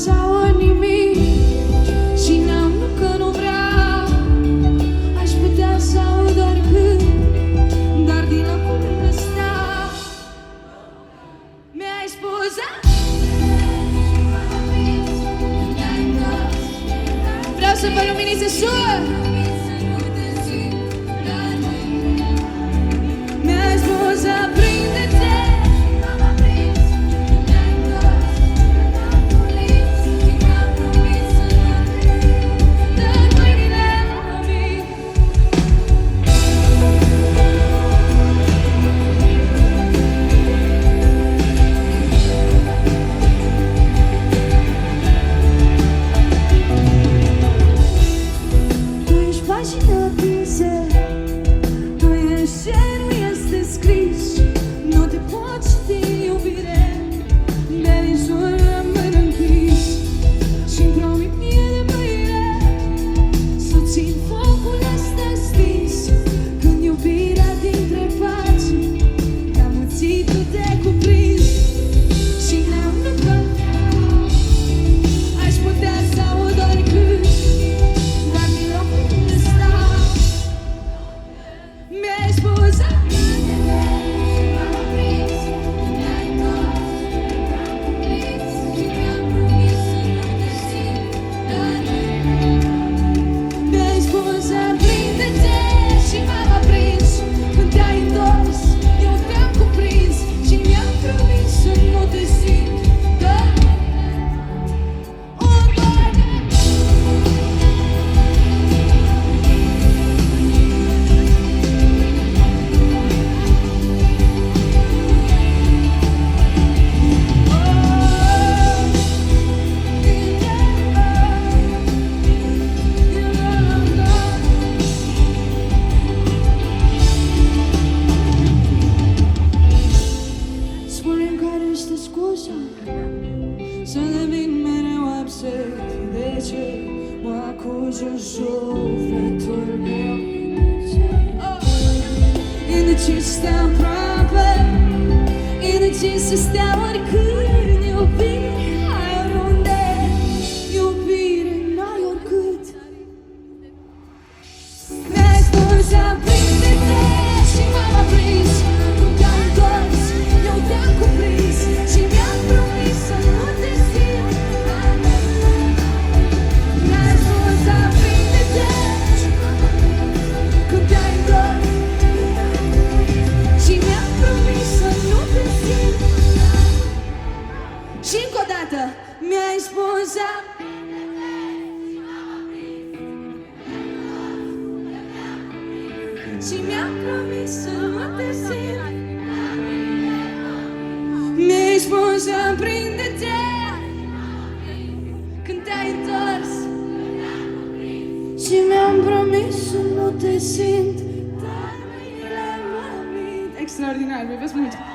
sau nimic. Și n-am că nu vreau, aș putea să aud oricând, dar din locul ăsta mi-ai spus vreau să vă luminițe sus. Mi-ai spus aprinde-te. Să devin mereu absent. De ce mă acuză sufletul meu? Indecis să stea aproape, indecis să stea oricând. Iubire ai oriunde, iubire n-ai oricât. Mi-ai spus aprinde-te și m-am aprins. Nu te-am întors, eu te-am cuprins și mi-am promis să nu te simt. Mi-ai spus aprinde-te când te-ai întors și mi-am promis să nu te simt. Și încă o dată mi-ai spus și mi-am promis să nu te simt. Mi-ai spus aprinde-te când te-ai întors și mi-am promis să nu te simt. Dar mâinile mă mint. Extraordinar, mi-ai văzut mult.